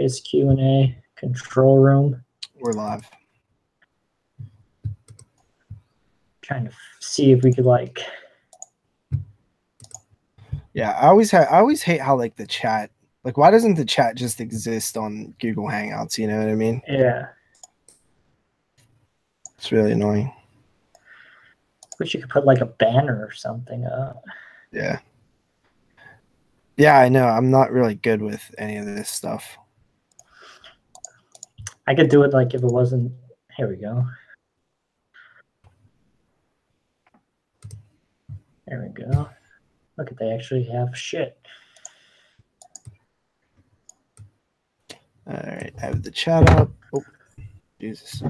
It's Q&A control room. We're live. Trying to see if we could like. Yeah, I always hate how like the chat, like why doesn't the chat just exist on Google Hangouts? You know what I mean? Yeah. It's really annoying. Wish you could put like a banner or something up. Yeah. Yeah, I know. I'm not really good with any of this stuff. I could do it like if it wasn't. Here we go. There we go. Look at, they actually have shit. All right, I have the chat up. Oh, Jesus.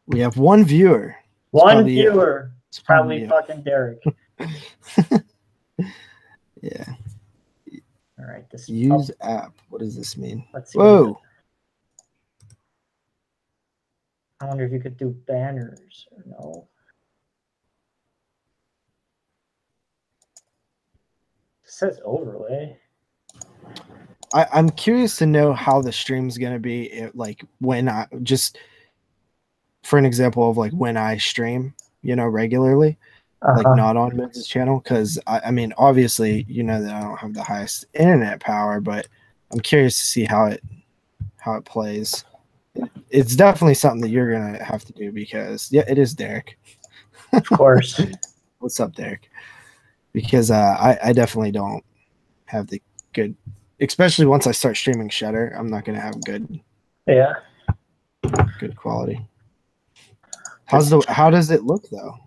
We have one viewer. One viewer. It's probably fucking Derek. Yeah. All right. This use app. What does this mean? Let's see. Whoa. I wonder if you could do banners or no. It says overlay. I'm curious to know how the stream's gonna be. Like when I just, for an example of like when I stream, you know, regularly, like not on Mids' channel, because I mean, obviously, you know that I don't have the highest internet power, but I'm curious to see how it plays. It's definitely something that you're gonna have to do because yeah, it is Derek. Of course. What's up, Derek? Because I definitely don't have the good, especially once I start streaming Shutter, I'm not gonna have good quality. How does it look though?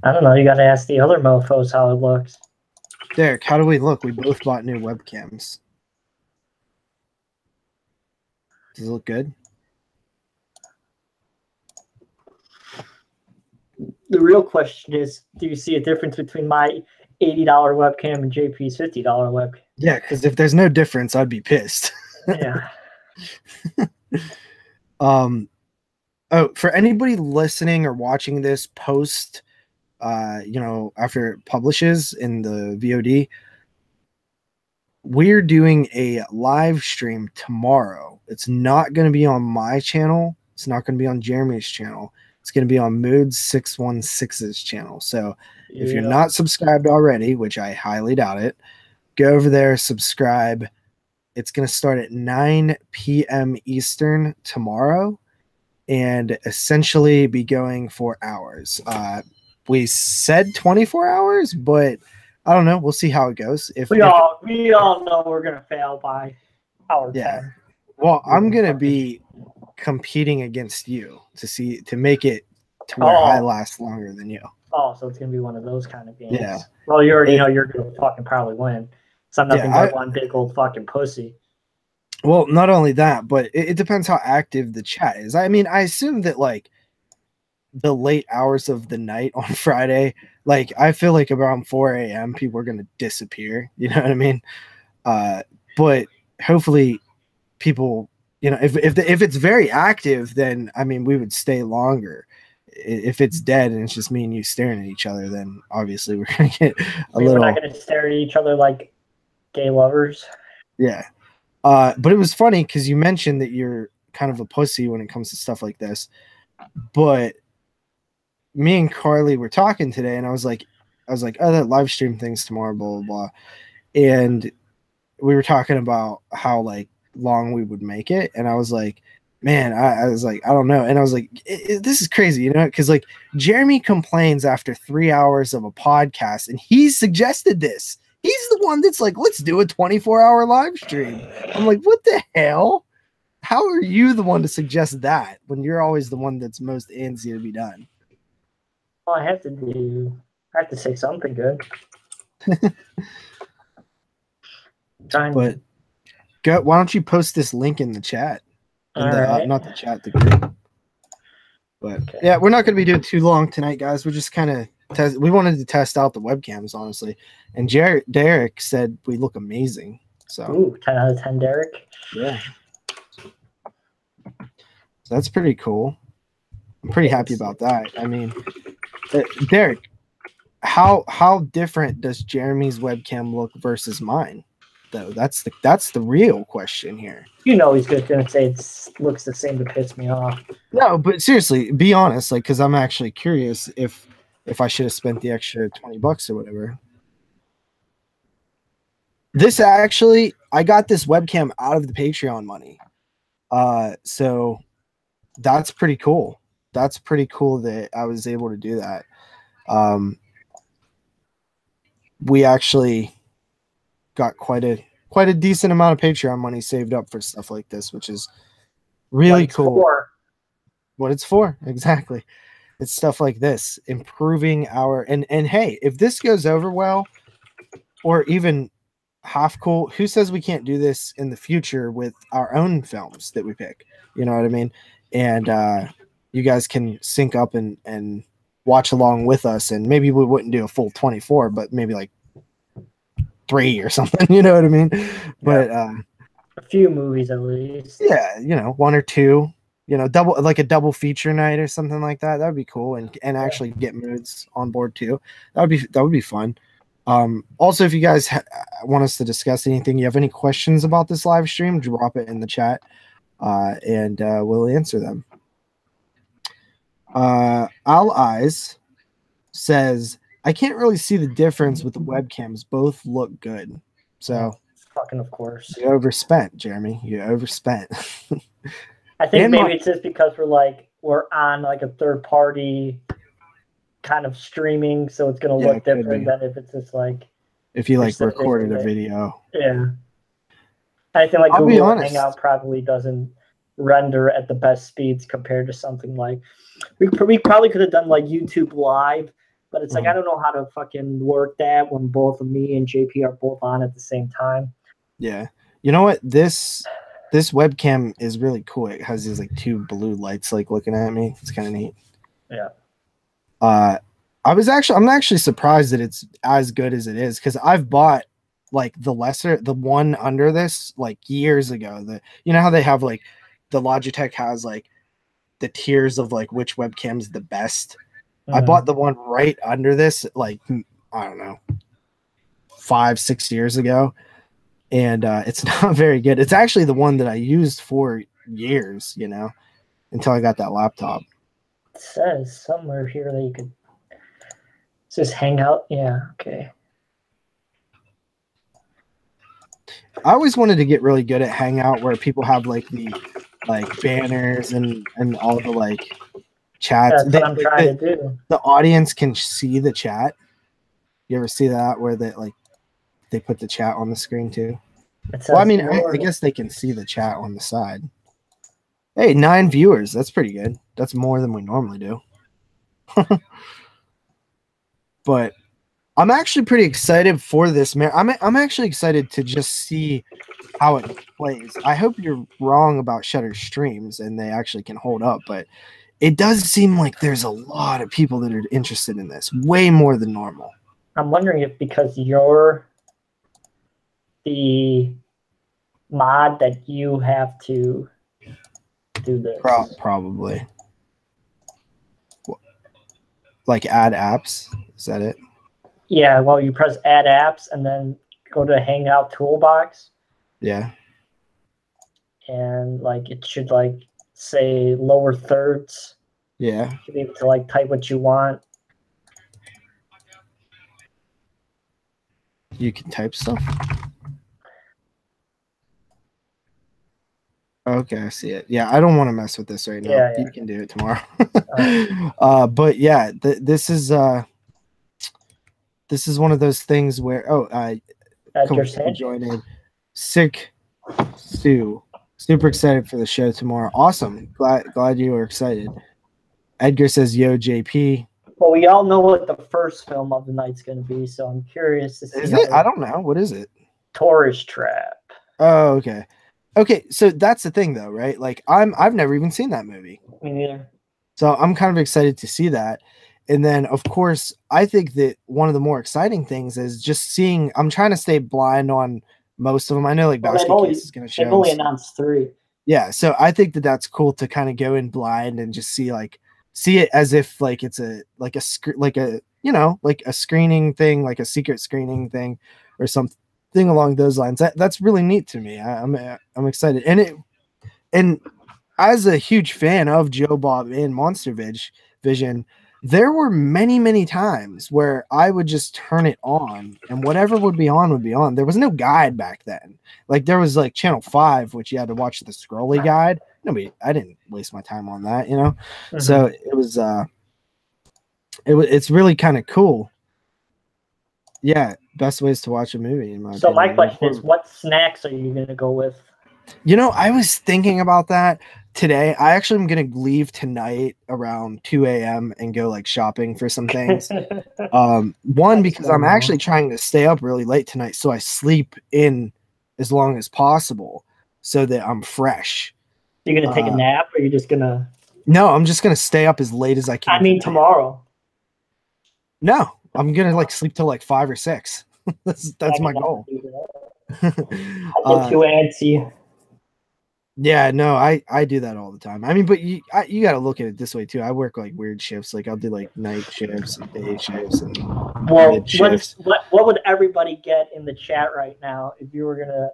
I don't know. You gotta ask the other mofos how it looks. Derek, how do we look? We both bought new webcams. Does it look good? The real question is, do you see a difference between my $80 webcam and JP's $50 webcam? Yeah, because if there's no difference, I'd be pissed. Yeah. Oh, for anybody listening or watching this post, you know, after it publishes in the VOD, we're doing a live stream tomorrow. It's not going to be on my channel. It's not going to be on Jeremy's channel. It's going to be on Mood 616's channel. So if you're not subscribed already, which I highly doubt it, go over there, subscribe. It's going to start at 9 p.m. Eastern tomorrow and essentially be going for hours. We said 24 hours, but I don't know. We'll see how it goes. We all know we're going to fail by hour 10. Well, I'm going to be competing against you to make it to where I last longer than you. Oh, so it's gonna be one of those kind of games. Yeah. Well, you already know you're gonna fucking probably win. So I'm nothing but one big old fucking pussy. Well, not only that, but it depends how active the chat is. I mean, I assume that like the late hours of the night on Friday, like I feel like around 4 a.m. people are gonna disappear. You know what I mean? But hopefully people, you know, if it's very active, then I mean we would stay longer. If it's dead and it's just me and you staring at each other, then obviously we're gonna get We're not gonna stare at each other like gay lovers. Yeah. But it was funny because you mentioned that you're kind of a pussy when it comes to stuff like this. But me and Carly were talking today, and I was like, oh, that live stream thing's tomorrow, blah blah blah. And we were talking about how like long we would make it, and I was like, man, I was like, I don't know. And I was like, this is crazy, you know, because like Jeremy complains after 3 hours of a podcast, and he suggested this. He's the one that's like, let's do a 24-hour live stream. I'm like, what the hell? How are you the one to suggest that when you're always the one that's most antsy to be done? All I have to say something good. But why don't you post this link in the chat? Not the chat, the group. But yeah, we're not going to be doing too long tonight, guys. We're just kind of we wanted to test out the webcams, honestly. And Derek said we look amazing. So ooh, 10 out of 10, Derek. Yeah. So that's pretty cool. I'm pretty happy about that. I mean, Derek, how different does Jeremy's webcam look versus mine? though? That's the real question here. You know he's just gonna say it looks the same to piss me off. No, but seriously, be honest, like, because I'm actually curious if I should have spent the extra $20 or whatever. This actually, I got this webcam out of the Patreon money. So that's pretty cool. That's pretty cool that I was able to do that. We actually got quite a decent amount of Patreon money saved up for stuff like this, which is really cool. What it's for, exactly. It's stuff like this, improving our and hey, if this goes over well, or even half cool, who says we can't do this in the future with our own films that we pick? You know what I mean? And you guys can sync up and watch along with us, and maybe we wouldn't do a full 24, but maybe like 3 or something. You know what I mean? But a few movies at least. Yeah, you know, 1 or 2. You know, a double feature night or something like that. That would be cool, and actually get moods on board too. That would be fun. Also, if you guys want us to discuss anything, you have any questions about this live stream, drop it in the chat, and we'll answer them. Al Eyes says, I can't really see the difference with the webcams. Both look good. So, fucking of course. You overspent, Jeremy. You overspent. I think maybe it's just because we're on like a third party kind of streaming, so it's gonna look different than if it's just like if you like recorded a video. Yeah. I think like Google Hangout probably doesn't render at the best speeds compared to something like we probably could have done like YouTube Live, but it's like I don't know how to fucking work that when both of me and JP are both on at the same time. Yeah. You know what? This webcam is really cool. It has these like 2 blue lights like looking at me. It's kind of neat. Yeah. I'm actually surprised that it's as good as it is, because I've bought like the one under this like years ago. You know how they have like the Logitech has like the tiers of like which webcam's the best. I bought the one right under this like I don't know 5-6 years ago, and it's not very good. It's actually the one that I used for years, you know, until I got that laptop. It says somewhere here that you could just hang out. Yeah, okay. I always wanted to get really good at Hangout, where people have like the banners and all the like chats. That's what I'm trying to do. The audience can see the chat. You ever see that where they put the chat on the screen too? Well, I mean, I guess they can see the chat on the side. Hey, 9 viewers. That's pretty good. That's more than we normally do. But I'm actually pretty excited for this, man. I'm actually excited to just see how it plays. I hope you're wrong about Shudder streams and they actually can hold up, but it does seem like there's a lot of people that are interested in this, way more than normal. I'm wondering if because you're the mod that you have to do this. Probably. Like add apps? Is that it? Yeah, well, you press add apps and then go to Hangout toolbox. Yeah. And like it should like say lower thirds. Yeah. You should be able to like type what you want. You can type stuff. Okay, I see it. Yeah, I don't want to mess with this right now. Yeah. You can do it tomorrow. But yeah, this is one of those things where joining Sick Sue. Super excited for the show tomorrow. Awesome. Glad you were excited. Edgar says, yo, JP. Well, we all know what the first film of the night's going to be, so I'm curious to see. Is it? I don't know. What is it? Tourist Trap. Oh, okay. Okay, so that's the thing, though, right? Like, I've never even seen that movie. Me neither. So I'm kind of excited to see that. And then, of course, I think that one of the more exciting things is just seeing. I'm trying to stay blind on most of them. I know, like, Basket Case is going to show. They've only announced 3. Yeah, so I think that that's cool to kind of go in blind and just see it as if like it's a screening thing, like a secret screening thing or something. thing along those lines. That's really neat to me. I'm excited, and as a huge fan of Joe Bob and Monster Vision, there were many times where I would just turn it on and whatever would be on would be on. There was no guide back then. Like there was like channel 5, which you had to watch the scrolly guide. I didn't waste my time on that, you know? Mm-hmm. So it was, it's really kind of cool. Yeah. Best ways to watch a movie in my opinion. My question is, what snacks are you going to go with? You know, I was thinking about that today. I actually am going to leave tonight around 2 a.m. and go like shopping for some things. One, because I'm actually trying to stay up really late tonight so I sleep in as long as possible so that I'm fresh. You're going to take a nap or you're just going to... No, I'm just going to stay up as late as I can. I mean, tomorrow. No, I'm going to like sleep till like 5 or 6. that's my goal. I get too antsy. Yeah, no, I do that all the time. I mean, but you got to look at it this way too. I work like weird shifts. Like I'll do like night shifts and day shifts and mid shifts. What would everybody get in the chat right now if you were gonna?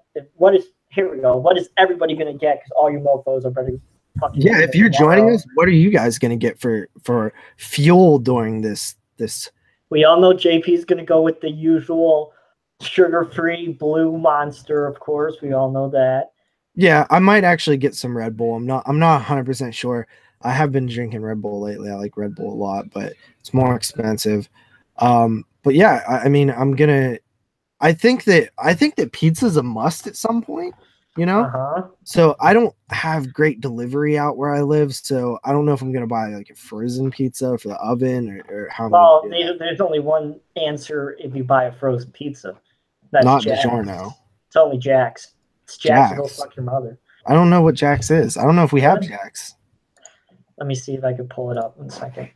Here we go. What is everybody gonna get? Because all you mofos are better. Yeah, if you're joining us, what are you guys gonna get for fuel during this? We all know JP's gonna go with the usual sugar-free blue Monster, of course. We all know that. Yeah, I might actually get some Red Bull. I'm not 100% sure. I have been drinking Red Bull lately. I like Red Bull a lot, but it's more expensive. But yeah, I mean, I think that pizza's a must at some point, you know? Uh-huh. So I don't have great delivery out where I live, so I don't know if I'm gonna buy like a frozen pizza for the oven or how. Well, there's only one answer if you buy a frozen pizza. That's not Jack's. DiGiorno. It's only Jack's. It's Jack's. Go fuck your mother. I don't know what Jack's is. I don't know if we have Jack's. Let me see if I can pull it up in a second.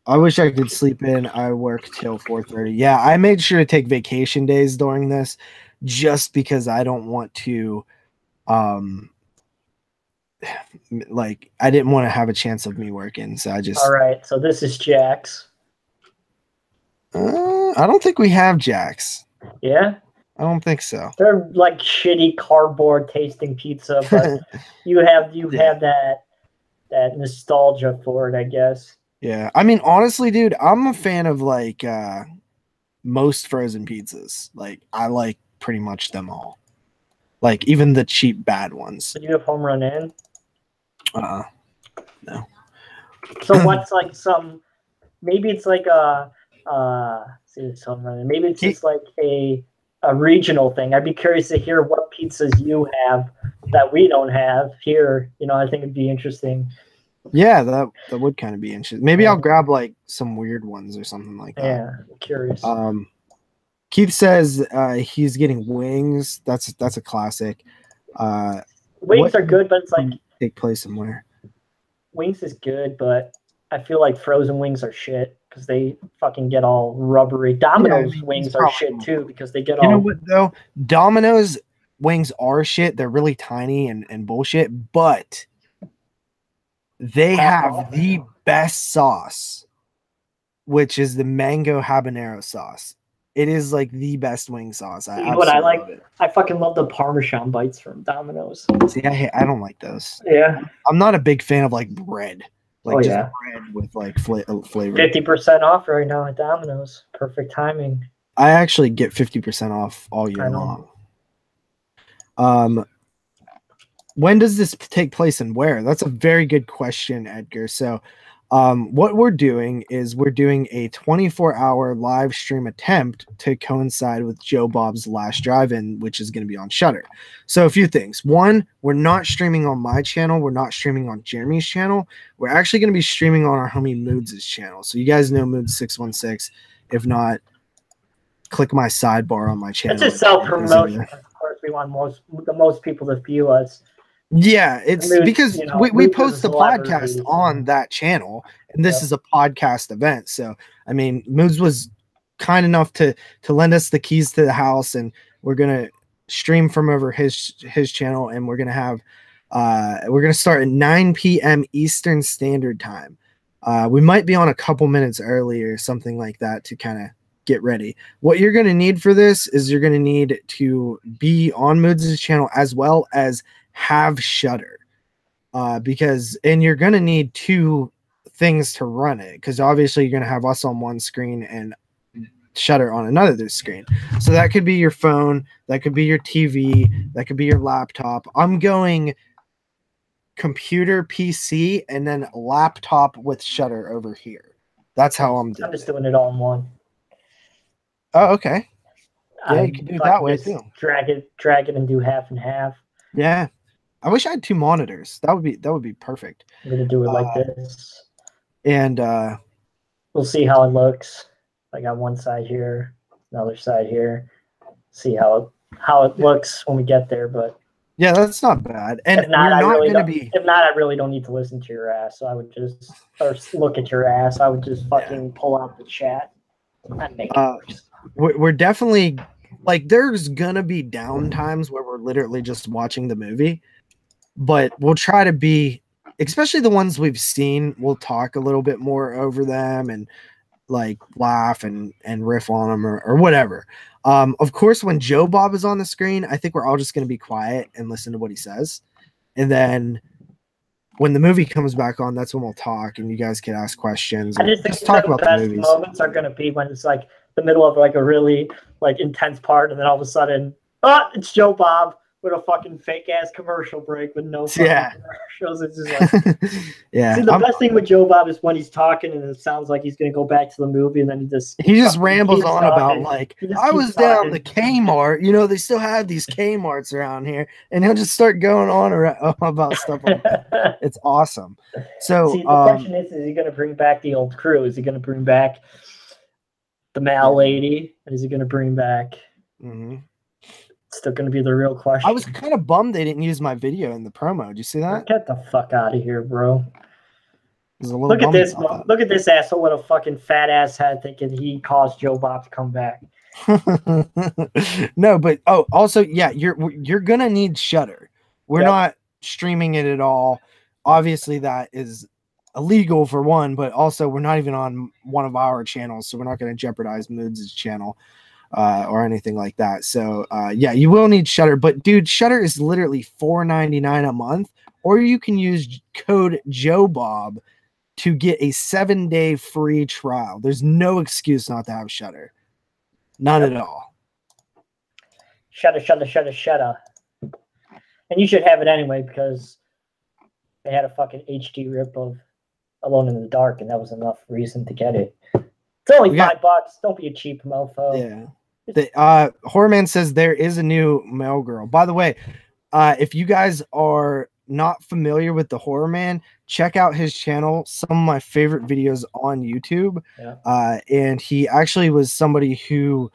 I wish I could sleep in. I work till 4:30. Yeah, I made sure to take vacation days during this just because I don't want to like I didn't want to have a chance of me working. So I just... All right, so this is Jack's. I don't think we have Jack's. Yeah? I don't think so. They're like shitty cardboard tasting pizza, but you have that nostalgia for it, I guess. Yeah. I mean, honestly, dude, I'm a fan of like most frozen pizzas. Like I like pretty much them all. Like even the cheap bad ones. Did you have Home Run In? No. So what's like maybe it's like Home Run In. Maybe it's just like a regional thing. I'd be curious to hear what pizzas you have that we don't have here. You know, I think it'd be interesting. Yeah, that would kind of be interesting. Maybe I'll grab like some weird ones or something like that. Yeah, I'm curious. Keith says he's getting wings. That's a classic. Wings are good, but it's like take place somewhere. Wings is good, but I feel like frozen wings are shit because they fucking get all rubbery. Domino's wings are shit too because they get all... You know what though? Domino's wings are shit. They're really tiny and bullshit, but they have the best sauce, which is the mango habanero sauce. It is like the best wing sauce. You know what I like? I fucking love the Parmesan bites from Domino's. See, I don't like those. Yeah. I'm not a big fan of like bread. Like bread with like flavor. 50% off right now at Domino's. Perfect timing. I actually get 50% off all year long. When does this take place and where? That's a very good question, Edgar. So what we're doing is we're doing a 24-hour live stream attempt to coincide with Joe Bob's last drive-in, which is going to be on Shudder. So a few things. One, we're not streaming on my channel. We're not streaming on Jeremy's channel. We're actually going to be streaming on our homie Moods' channel. So you guys know Moods616. If not, click my sidebar on my channel. It's just self-promotion. Of course, we want the most people to view us. Yeah, it's because we post the podcast on that channel, and this is a podcast event. So, I mean, Moods was kind enough to lend us the keys to the house, and we're gonna stream from over his channel, and we're gonna have we're gonna start at 9 p.m. Eastern Standard Time. We might be on a couple minutes early or something like that to kind of get ready. What you're going to need for this is you're going to need to be on Moods' channel as well as have Shudder. And you're going to need 2 things to run it, because obviously you're going to have us on one screen and Shudder on another screen. So that could be your phone, that could be your TV, that could be your laptop. I'm going computer, PC, and then laptop with Shudder over here. That's how I'm doing. I'm just doing it all in one. Oh, okay. Yeah, you can do it that way too. Drag it, and do half and half. Yeah, I wish I had 2 monitors. That would be perfect. I'm gonna do it like this, and we'll see how it looks. I got one side here, another side here. See how it looks when we get there. But yeah, that's not bad. And if not, I really don't need to listen to your ass. So I would just look at your ass. I would just fucking pull out the chat and make it worse. We're definitely, like, there's gonna be down times where we're literally just watching the movie, but we'll try to be, especially the ones we've seen, we'll talk a little bit more over them and like laugh and riff on them or whatever. Of course, when Joe Bob is on the screen, I think we're all just going to be quiet and listen to what he says. And then when the movie comes back on, that's when we'll talk and you guys can ask questions. I just think talk about the best moments are going to be when it's like the middle of like a really like intense part, and then all of a sudden, it's Joe Bob with a fucking fake ass commercial break with no commercials. It's just like, yeah. See, the best thing with Joe Bob is when he's talking and it sounds like he's gonna go back to the movie, and then he just rambles on about like, I was down the Kmart. You know, they still have these Kmarts around here, and he'll just start going on about stuff like that. It's awesome. So see, the question is he gonna bring back the old crew? Is he gonna bring back the Mal lady? And is he gonna bring back? Still going to be the real question. I was kind of bummed they didn't use my video in the promo. Did you see that? Get the fuck out of here, bro. Look at this. Look at this asshole with a fucking fat ass head thinking he caused Joe Bob to come back. No, but also, yeah, you're gonna need Shudder. We're not streaming it at all. Obviously, that is illegal for one, but also we're not even on one of our channels, so we're not going to jeopardize Moods' channel. Or anything like that. So yeah, you will need Shudder, but dude, Shudder is literally $4.99 a month, or you can use code JoeBob to get a 7-day free trial. There's no excuse not to have Shudder. None at all. Shudder. And you should have it anyway, because they had a fucking HD rip of Alone in the Dark, and that was enough reason to get it. It's only $5. Don't be a cheap mofo. Yeah. Horror Man says there is a new Mail Girl. By the way, if you guys are not familiar with the Horror Man, check out his channel. Some of my favorite videos on YouTube. And he actually was somebody who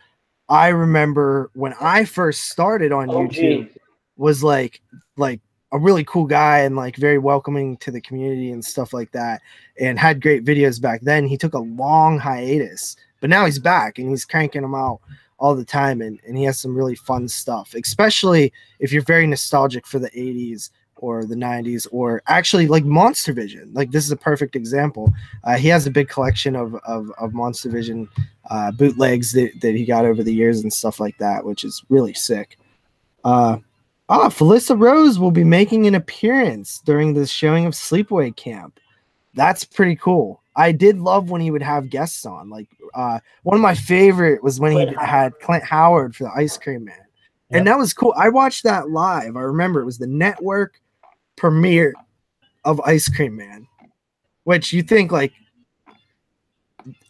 I remember when I first started on YouTube was like a really cool guy and like very welcoming to the community and stuff like that, and had great videos back then. He took a long hiatus, but now he's back and he's cranking them out all the time, and he has some really fun stuff, especially if you're very nostalgic for the 80s or the 90s, or actually like Monster Vision. Like, this is a perfect example. He has a big collection of Monster Vision bootlegs that he got over the years and stuff like that, which is really sick. Felissa Rose will be making an appearance during the showing of Sleepaway Camp. That's pretty cool. I did love when he would have guests on. Like, one of my favorite was when he had Clint Howard for the Ice Cream Man. And that was cool. I watched that live. I remember it was the network premiere of Ice Cream Man, which you think like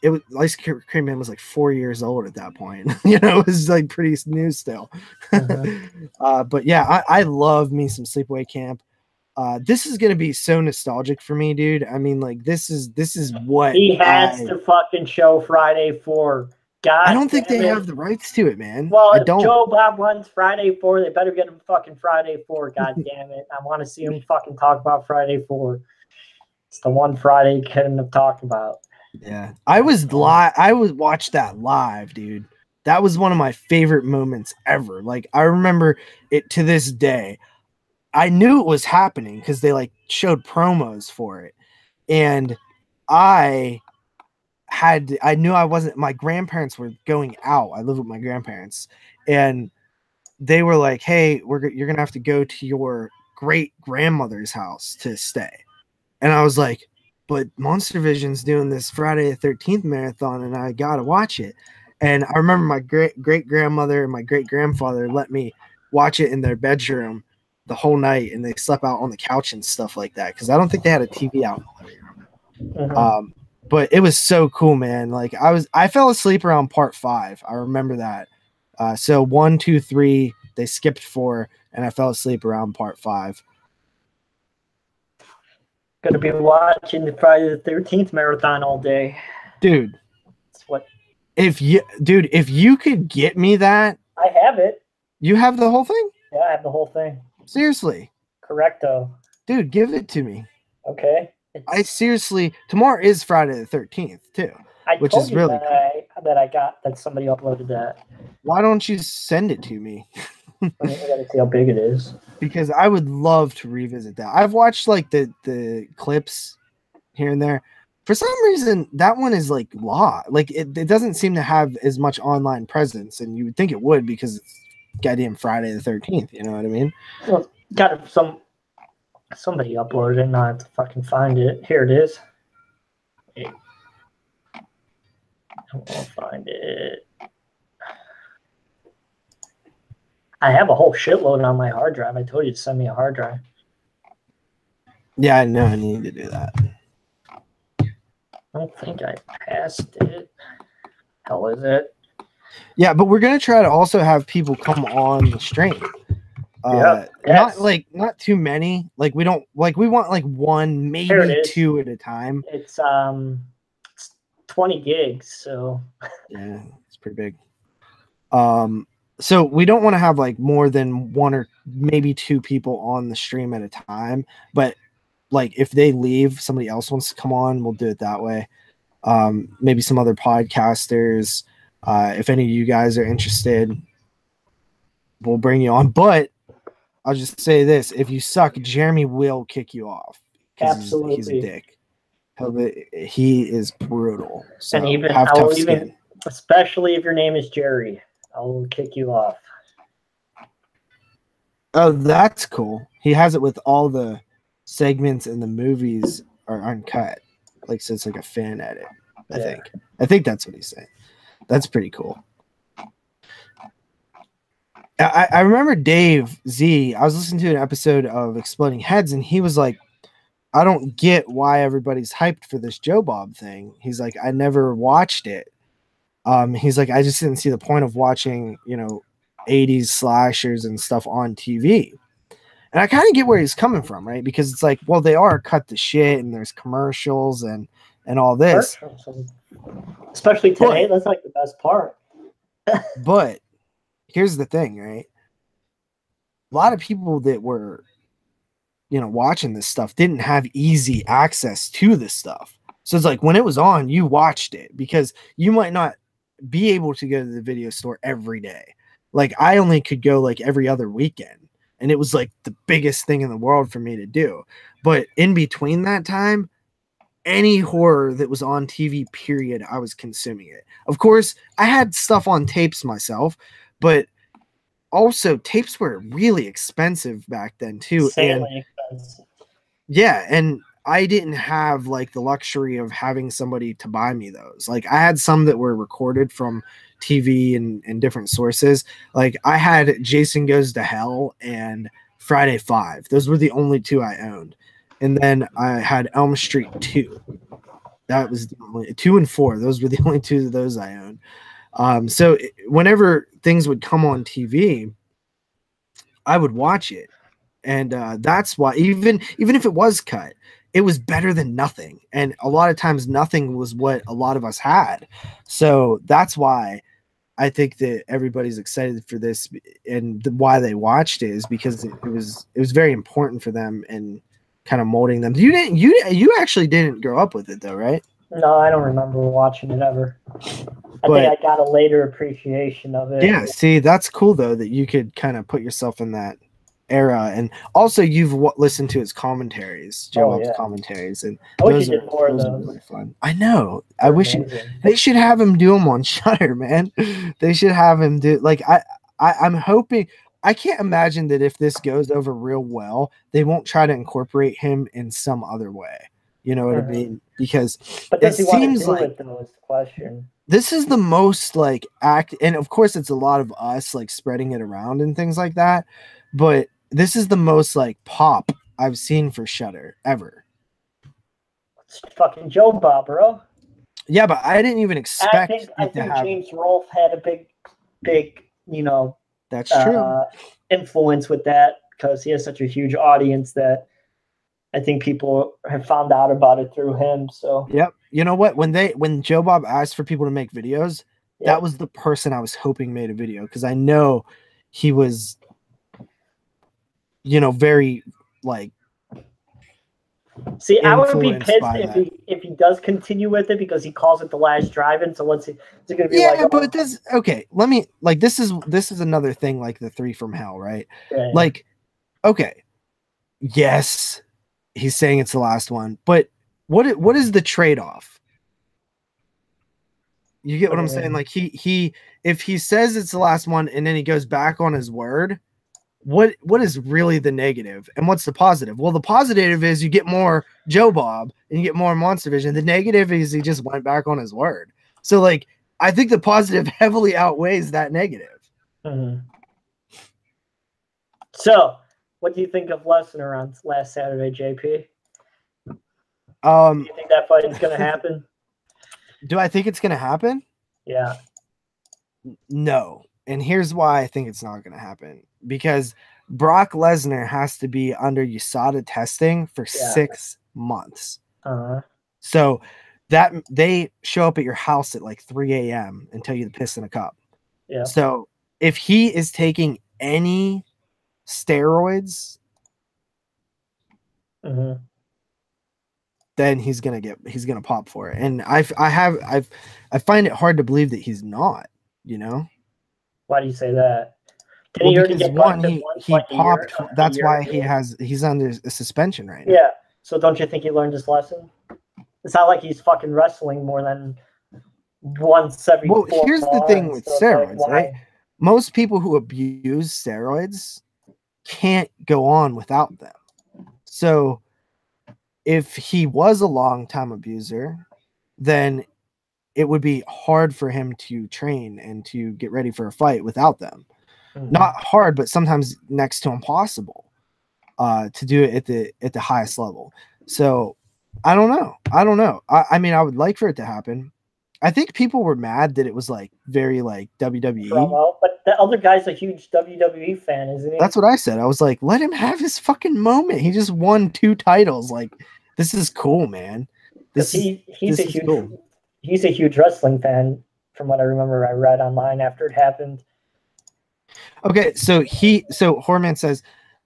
it was, Ice Cream Man was like 4 years old at that point. You know, it was like pretty new still. But yeah, I love me some Sleepaway Camp. This is gonna be so nostalgic for me, dude. I mean, like, this is what he has to fucking show Friday 4. God, I don't think they have the rights to it, man. Well, I if don't. Joe Bob runs Friday 4, they better get him fucking Friday 4. God damn it! I want to see him fucking talk about Friday 4. It's the one Friday he couldn't have talked about. Yeah, I watched that live, dude. That was one of my favorite moments ever. Like, I remember it to this day. I knew it was happening because they like showed promos for it, and I I knew I wasn't, my grandparents were going out. I live with my grandparents, and they were like, hey, you're gonna have to go to your great grandmother's house to stay. And I was like, but Monster Vision's doing this Friday the 13th marathon, and I gotta watch it. And I remember my great grandmother and my great grandfather let me watch it in their bedroom the whole night, and they slept out on the couch and stuff like that, because I don't think they had a TV out in the living room. But it was so cool, man. Like I fell asleep around part 5. I remember that. So 1, 2, 3, they skipped 4, and I fell asleep around part 5. Gonna be watching the Friday the 13th marathon all day, dude. That's what. If you could get me that, I have it. You have the whole thing? Yeah, I have the whole thing. Seriously? Correcto. Dude, give it to me. Okay. I seriously, tomorrow is Friday the 13th too, which is really cool. That somebody uploaded that. Why don't you send it to me? I gotta see how big it is. Because I would love to revisit that. I've watched like the clips here and there. For some reason, that one is like like it doesn't seem to have as much online presence, and you would think it would because it's goddamn Friday the 13th. You know what I mean? Well, somebody uploaded it, and I have to fucking find it. Here it is. Hey. I won't find it. I have a whole shitload on my hard drive. I told you to send me a hard drive. Yeah, I know. I need to do that. I don't think I passed it. Hell is it? Yeah, but we're gonna try to also have people come on the stream. Not too many. Like we want like 1, maybe 2 at a time. It's 20 gigs, so yeah, it's pretty big. So we don't want to have like more than 1 or maybe 2 people on the stream at a time, but like if they leave, somebody else wants to come on, we'll do it that way. Maybe some other podcasters. If any of you guys are interested, we'll bring you on. But I'll just say this: if you suck, Jeremy will kick you off. Absolutely, he's a dick. He is brutal. So and even especially if your name is Jerry, I will kick you off. Oh, that's cool. He has it with all the segments in the movies are uncut, like so it's like a fan edit. I think that's what he's saying. That's pretty cool. I remember Dave Z. I was listening to an episode of Exploding Heads, and he was like, I don't get why everybody's hyped for this Joe Bob thing. He's like, I never watched it. He's like, I just didn't see the point of watching, 80s slashers and stuff on TV. And I kind of get where he's coming from, right? Because it's like, well, they are cut to shit, and there's commercials and all this. Especially today, that's like the best part. But here's the thing, right? A lot of people that were, watching this stuff didn't have easy access to this stuff. So it's like when it was on, you watched it because you might not be able to go to the video store every day. Like I only could go like every other weekend, and it was like the biggest thing in the world for me to do. But in between that time, any horror that was on TV, period, I was consuming it. Of course, I had stuff on tapes myself, but also tapes were really expensive back then too. Insanely expensive. Yeah, and I didn't have like the luxury of having somebody to buy me those. Like I had some that were recorded from TV and different sources. Like I had Jason Goes to Hell and Friday 5. Those were the only 2 I owned. And then I had Elm Street 2. That was the only 2 and 4. Those were the only 2 of those I owned. So whenever things would come on TV, I would watch it. And that's why even if it was cut, it was better than nothing. And a lot of times nothing was what a lot of us had. So that's why I think that everybody's excited for this, and why they watched it is because it was very important for them and kind of molding them. You actually didn't grow up with it though, right? No, I don't remember watching it ever. I think I got a later appreciation of it. Yeah, see, that's cool though that you could kind of put yourself in that era, and also you've listened to his commentaries, Joe commentaries, and those are really fun. I know. I wish they should have him do them on Shudder, man. They should have him do I'm hoping. I can't imagine that if this goes over real well, they won't try to incorporate him in some other way. You know what I mean? Because it seems like it, though, is the question. This is the most like and of course it's a lot of us like spreading it around and things like that, but this is the most like pop I've seen for Shudder ever. It's fucking Joe Bob, bro. Yeah, but I didn't even expect. I think James Rolfe had a big, that's true, influence with that because he has such a huge audience that I think people have found out about it through him. So yep. You know what? When Joe Bob asked for people to make videos, that was the person I was hoping made a video because I know he was, very like. See, I would be pissed if he does continue with it because he calls it The Last Drive-In. So let's see, is it going to be like? Yeah, but this okay. Let me like this is another thing like the 3 from Hell, right? Yeah. Like, okay, yes, he's saying it's the last one, but what is the trade-off? You get what I'm saying? Like he if he says it's the last one and then he goes back on his word, what is really the negative and what's the positive? Well, the positive is you get more Joe Bob and you get more Monster Vision. The negative is he just went back on his word. So like I think the positive heavily outweighs that negative. Mm-hmm. So what do you think of Lesnar on last Saturday, JP? Do you think that fight is going to happen? Do I think it's going to happen? Yeah. No. And here's why I think it's not going to happen. Because Brock Lesnar has to be under USADA testing for 6 months. Uh-huh. So that they show up at your house at like 3 a.m. and tell you to piss in a cup. Yeah. So if he is taking any steroids, then he's gonna pop for it. And I find it hard to believe that he's not. Why do you say that? He popped. That's why he's under a suspension right now. Yeah. So don't you think he learned his lesson? It's not like he's fucking wrestling more than once every. Well, here's the thing with steroids, right? Most people who abuse steroids can't go on without them. So if he was a long-time abuser, then it would be hard for him to train and to get ready for a fight without them. Not hard, but sometimes next to impossible to do it at the highest level. So I don't know. I mean, I would like for it to happen. I think people were mad that it was like very like WWE. But the other guy's a huge WWE fan, isn't he? That's what I said. I was like, let him have his fucking moment. He just won 2 titles. Like, this is cool, man. He's a huge wrestling fan, from what I remember. I read online after it happened. Okay, so Horman says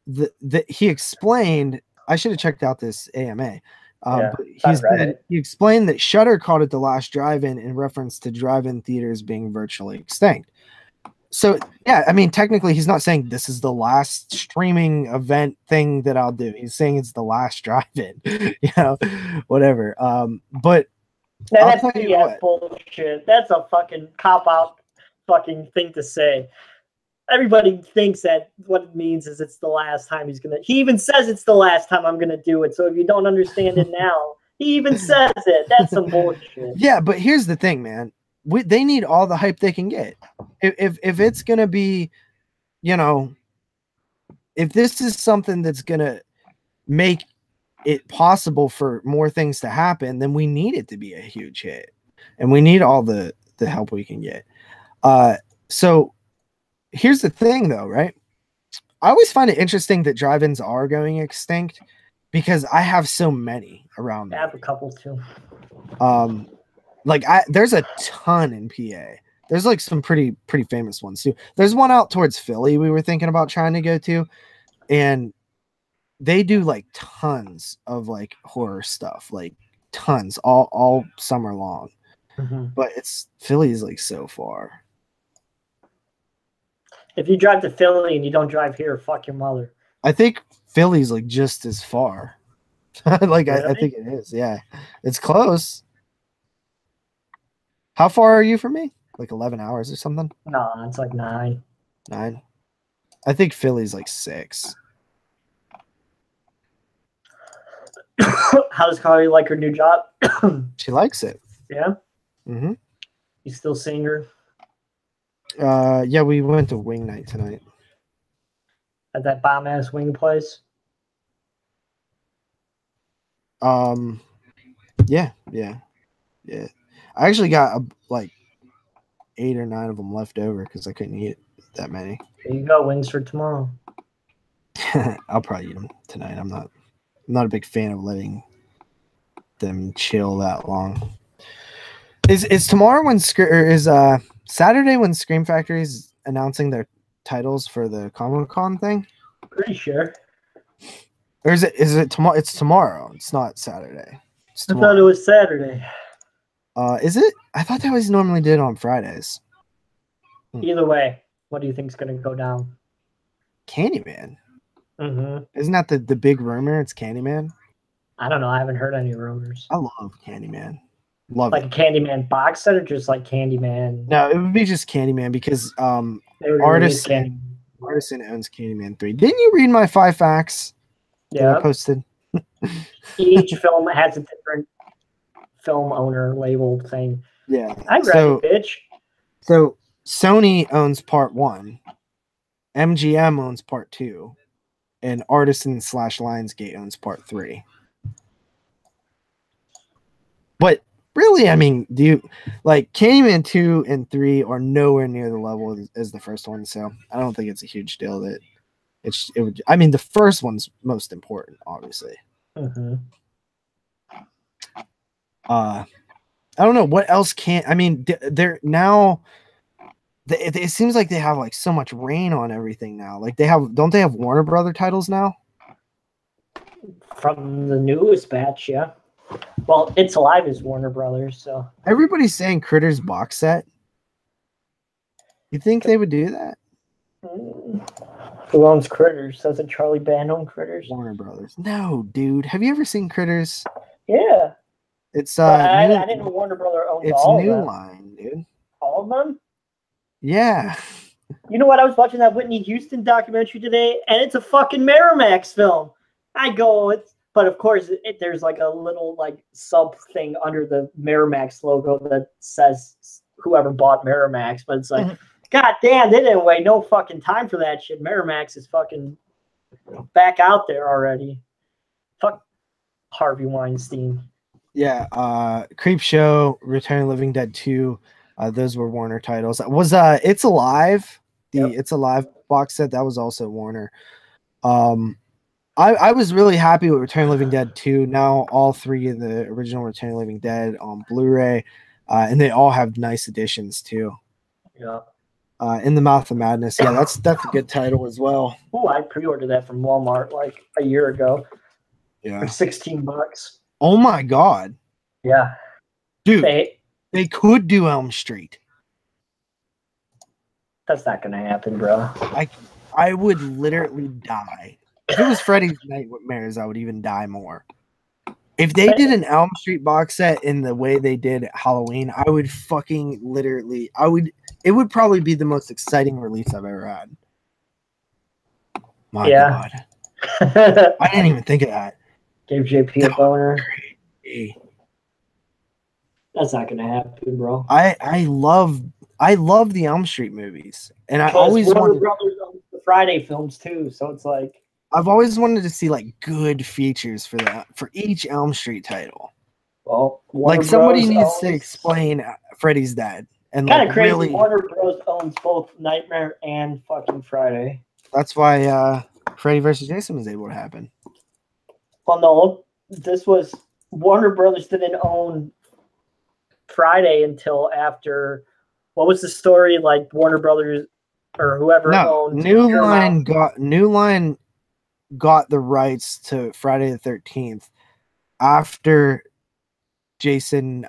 that he explained. I should have checked out this AMA. But he explained that Shudder called it the last drive-in in reference to drive-in theaters being virtually extinct. So yeah, I mean, technically, he's not saying this is the last streaming event thing that I'll do. He's saying it's the last drive-in, whatever. But that's bullshit. That's a fucking cop-out fucking thing to say. Everybody thinks that what it means is it's the last time he even says it's the last time I'm gonna do it. So if you don't understand it now, he even says it. That's some bullshit. Yeah, but here's the thing, man. They need all the hype they can get. If it's gonna be, if this is something that's gonna make it possible for more things to happen, then we need it to be a huge hit, and we need all the help we can get. So here's the thing, though, right? I always find it interesting that drive-ins are going extinct because I have so many around. I have a couple too. There's a ton in PA. There's like some pretty famous ones too. There's one out towards Philly we were thinking about trying to go to, and they do like tons of like horror stuff, like tons all summer long. But Philly is like so far. If you drive to Philly and you don't drive here, fuck your mother. I think Philly's like just as far. Like Really? I think it is. Yeah, it's close. How far are you from me? Like 11 hours or something? No, it's like 9. 9. I think Philly's like 6. How does Carly like her new job? She likes it. Yeah. Mm-hmm. You still seeing her Yeah, we went to wing night tonight. at that bomb ass wing place? Yeah. I actually got like 8 or 9 of them left over because I couldn't eat that many. There you go, wings for tomorrow. I'll probably eat them tonight. I'm not a big fan of letting them chill that long. Is tomorrow when Saturday when Scream Factory is announcing their titles for the Comic-Con thing? Pretty sure. Or is it tomorrow? It's tomorrow. It's not Saturday. I thought it was Saturday. Is it? I thought they always normally did on Fridays. Either way, what do you think's going to go down? Candyman. Mm-hmm. Isn't that the big rumor? It's Candyman. I don't know. I haven't heard any rumors. I love Candyman. Love like it. a Candyman box set or just like Candyman? No, it would be just Candyman because Artisan owns Candyman 3. Didn't you read my 5 facts that I posted? Each film has a different film owner label thing. Yeah. I read it, bitch. So Sony owns part 1, MGM owns part 2, and Artisan / Lionsgate owns part 3. But really, I mean, do you like Candyman 2 and 3 are nowhere near the level as the first one, so I don't think it's a huge deal that it would. I mean, the first one's most important, obviously. Mm-hmm. I don't know what else can. I mean, they're now. It seems like they have like so much rain on everything now. Like don't they have Warner Brother titles now? From the newest batch, yeah. Well, It's Alive is Warner Brothers, so everybody's saying Critters box set. You think they would do that? Who owns Critters? Doesn't Charlie Band own Critters? Warner Brothers. No, dude. Have you ever seen Critters? Yeah. It's I didn't know Warner Brother owns all of them. It's New Line, dude. All of them? Yeah. You know what? I was watching that Whitney Houston documentary today, and it's a fucking Miramax film. But of course, there's like a little like sub thing under the Miramax logo that says whoever bought Miramax. But it's like, God damn, they didn't wait no fucking time for that shit. Miramax is fucking back out there already. Fuck Harvey Weinstein. Yeah, Creepshow, Return of the Living Dead 2, those were Warner titles. Was It's Alive, It's Alive box set, that was also Warner. I was really happy with Return of the Living Dead 2. Now all 3 of the original Return of the Living Dead on Blu-ray, and they all have nice additions too. Yeah. In the Mouth of Madness, yeah, that's a good title as well. Oh, I pre-ordered that from Walmart like a year ago. Yeah, for $16. Oh my god. Yeah, dude, they could do Elm Street. That's not gonna happen, bro. I would literally die. If it was Freddy's Nightmares, I would even die more. If they did an Elm Street box set in the way they did Halloween, I would fucking literally, it would probably be the most exciting release I've ever had. My God. I didn't even think of that. Gave JP a boner. That's not gonna happen, bro. I love the Elm Street movies. And I always wanted Brothers on the Friday films too, so it's like I've always wanted to see like good features for each Elm Street title. Well, like somebody needs to explain Freddy's dead. And kind of like, crazy. Really, Warner Bros. Owns both Nightmare and fucking Friday. That's why Freddy vs. Jason was able to happen. Well, no, this was Warner Brothers didn't own Friday until after. What was the story? Like Warner Brothers or whoever owned New Line got the rights to Friday the 13th after Jason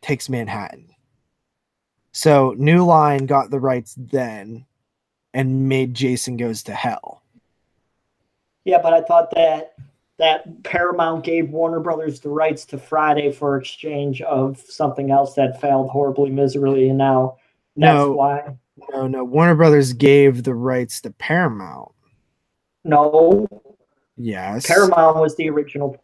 takes Manhattan. So New Line got the rights then and made Jason Goes to Hell. Yeah, but I thought that Paramount gave Warner Brothers the rights to Friday for exchange of something else that failed horribly, miserably, and now that's why. No. Warner Brothers gave the rights to Paramount. No. Yes. Paramount was the original.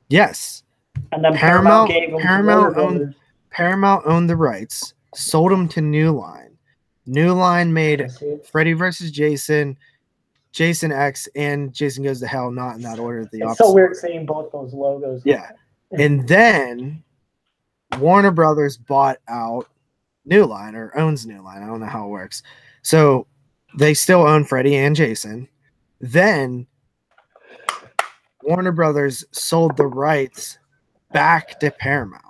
Yes. And then Paramount gave them to Warner Brothers. Paramount owned the rights, sold them to New Line. New Line made Freddy vs. Jason, Jason X, and Jason Goes to Hell, not in that order. It's so weird saying both those logos. Yeah. And then Warner Brothers bought out New Line, or owns New Line. I don't know how it works. So they still own Freddy and Jason. Then Warner Brothers sold the rights back to Paramount.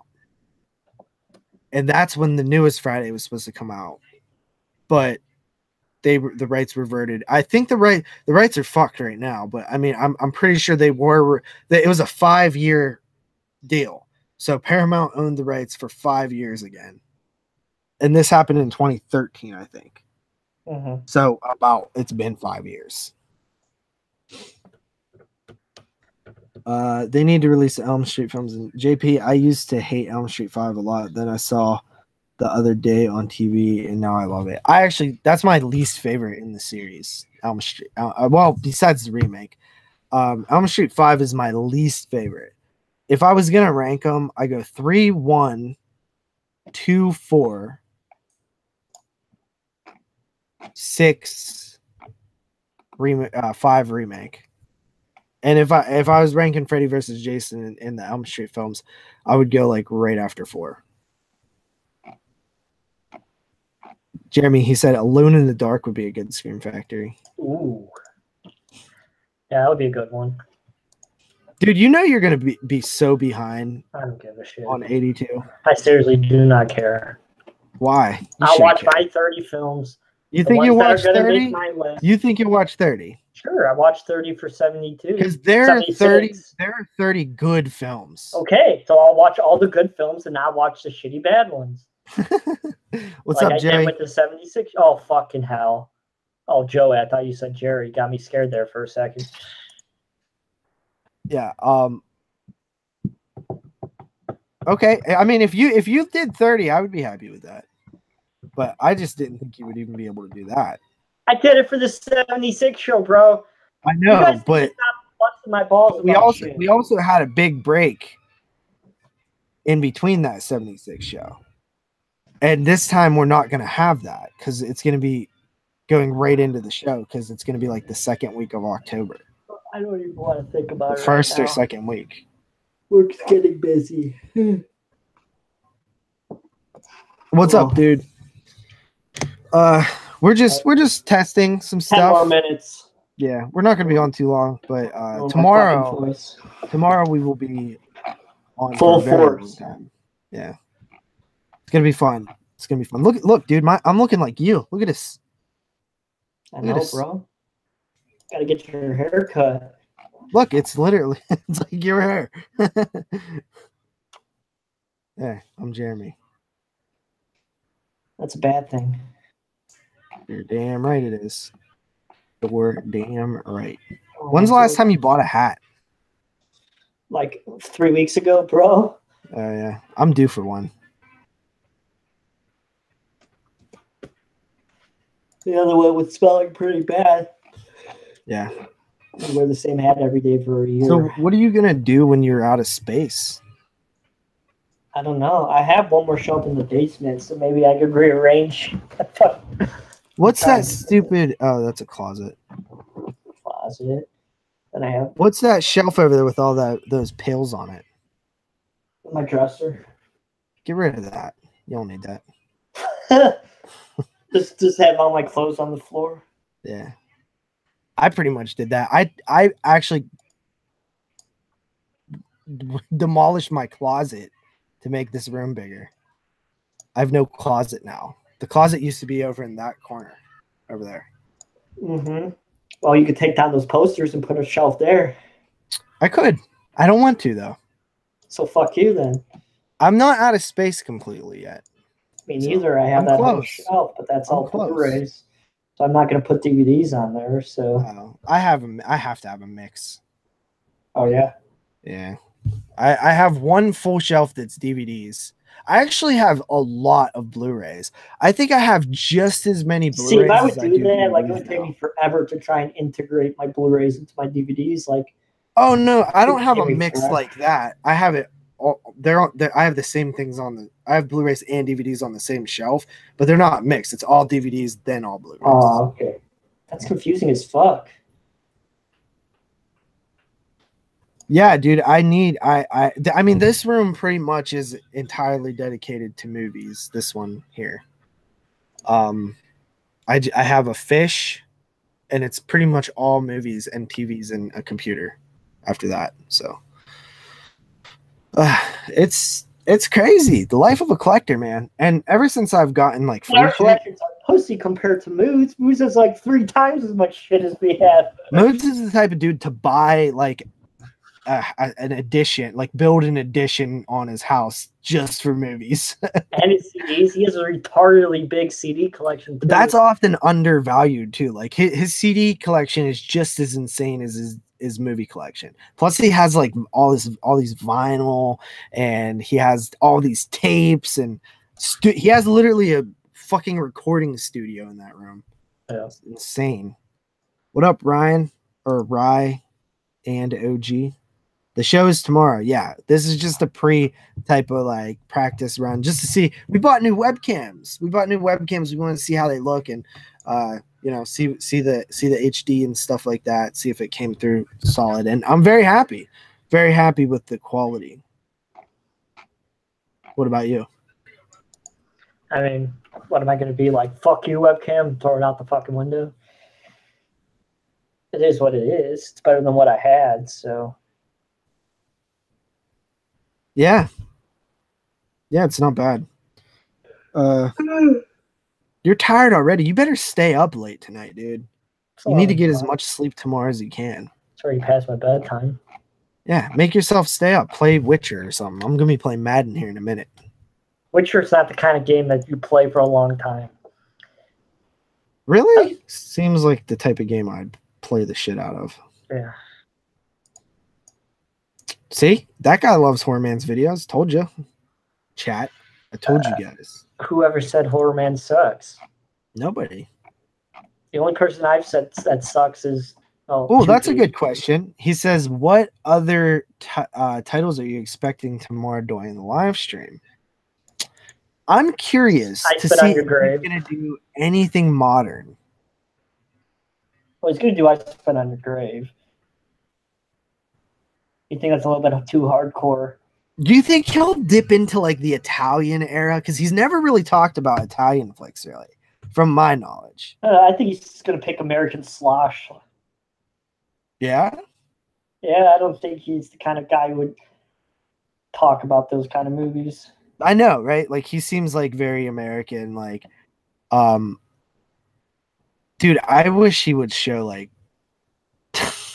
And that's when the newest Friday was supposed to come out. But the rights reverted. I think the rights are fucked right now, but I mean I'm pretty sure it was a 5-year deal. So Paramount owned the rights for 5 years again. And this happened in 2013, I think. Mm-hmm. So it's been 5 years. They need to release the Elm Street films. And JP, I used to hate Elm Street 5 a lot. Then I saw the other day on TV, and now I love it. That's my least favorite in the series. Elm Street. Well, besides the remake, Elm Street 5 is my least favorite. If I was gonna rank them, I go 3, 1, 2, 4, 6, 5 remake. And if I was ranking Freddy vs. Jason in the Elm Street films, I would go like right after 4. Jeremy, he said Alone in the Dark would be a good Scream Factory. Ooh. Yeah, that would be a good one. Dude, you know you're going to be so behind. I don't give a shit. On 82. I seriously do not care. Why? I'll watch my 30 films. You think you watch 30? You think you'll watch 30? Sure, I watched 30 for 72. Because there are 30 good films. Okay, so I'll watch all the good films and not watch the shitty bad ones. What's up, Jerry? With the 76. Oh, fucking hell. Oh, Joey, I thought you said Jerry. Got me scared there for a second. Yeah. Okay. I mean, if you did 30, I would be happy with that. But I just didn't think you would even be able to do that. I did it for the 76 show, bro. I know, but busting my balls. We also had a big break in between that 76 show. And this time we're not going to have that because it's going to be going right into the show because it's going to be like the second week of October. I don't even want to think about it. First or second week. Work's getting busy. What's up, dude? We're just testing some stuff. 10 more minutes. Yeah, we're not going to be on too long, but tomorrow we will be on full force. Time. Yeah. It's gonna be fun. It's gonna be fun. Look, dude. I'm looking like you. Look at this. I know, bro. Gotta get your hair cut. Look, it's literally it's like your hair. Yeah, I'm Jeremy. That's a bad thing. You're damn right it is. You're damn right. When's the last time you bought a hat? Like 3 weeks ago, bro. Oh yeah, I'm due for one. The other one was smelling pretty bad. Yeah. I wear the same hat every day for a year. So what are you going to do when you're out of space? I don't know. I have one more show up in the basement, so maybe I could rearrange. What's that stupid... Oh, that's a closet. Closet. And I have... What's that shelf over there with all those pills on it? My dresser. Get rid of that. You don't need that. Just have all my clothes on the floor. Yeah. I pretty much did that. I actually demolished my closet to make this room bigger. I have no closet now. The closet used to be over in that corner over there. Mm-hmm. Well, you could take down those posters and put a shelf there. I could. I don't want to, though. So fuck you, then. I'm not out of space completely yet. Me neither. I have that whole shelf, but that's all Blu-rays. So I'm not going to put DVDs on there. So I have to have a mix. Oh yeah. Yeah. I have one full shelf that's DVDs. I actually have a lot of Blu-rays. I think I have just as many Blu-rays. See, if I would as do that, like it would take me forever to try and integrate my Blu-rays into my DVDs. Like, oh no, I don't have a mix like that. I have it. I have the same things on the. I have Blu-rays and DVDs on the same shelf, but they're not mixed. It's all DVDs, then all Blu-rays. Oh, okay. That's confusing as fuck. Yeah, dude, I mean, this room pretty much is entirely dedicated to movies. This one here. I have a fish, and it's pretty much all movies and TVs and a computer after that. So it's crazy. The life of a collector, man. And ever since I've gotten like our collections are pussy compared to Moods. Moods has like 3 times as much shit as we have. Moods is the type of dude to buy like an edition, like build an edition on his house just for movies. And his CDs, he has a retardedly big CD collection too. That's often undervalued too. Like his CD collection is just as insane as his movie collection. Plus he has like all these vinyl, and he has all these tapes, and he has literally a fucking recording studio in that room. Yeah. It's insane. What up, Ryan or Rye and OG? The show is tomorrow. Yeah, this is just a type of like practice run just to see. We bought new webcams. We want to see how they look, and see the HD and stuff like that. See if it came through solid. And I'm very happy with the quality. What about you? I mean, what am I going to be like? Fuck you, webcam. Throw it out the fucking window. It is what it is. It's better than what I had. So. Yeah, it's not bad. You're tired already. You better stay up late tonight, dude. You need to get as much sleep tomorrow as you can. It's already past my bedtime. Yeah, make yourself stay up. Play Witcher or something. I'm going to be playing Madden here in a minute. Witcher's not the kind of game that you play for a long time. Really? Seems like the type of game I'd play the shit out of. Yeah. See? That guy loves Horror Man's videos. Told you. Chat. I told you guys. Whoever said Horror Man sucks? Nobody. The only person I've said that sucks is... Oh, that's a good question. He says, what other titles are you expecting tomorrow during the live stream? I'm curious to see if he's going to do anything modern. Well, he's going to do I Spit on Your Grave. You think that's a little bit too hardcore? Do you think he'll dip into like the Italian era? Because he's never really talked about Italian flicks, really, from my knowledge. I think he's just going to pick American Slosh. Yeah? Yeah, I don't think he's the kind of guy who would talk about those kind of movies. I know, right? Like, he seems like very American. Like, dude, I wish he would show like.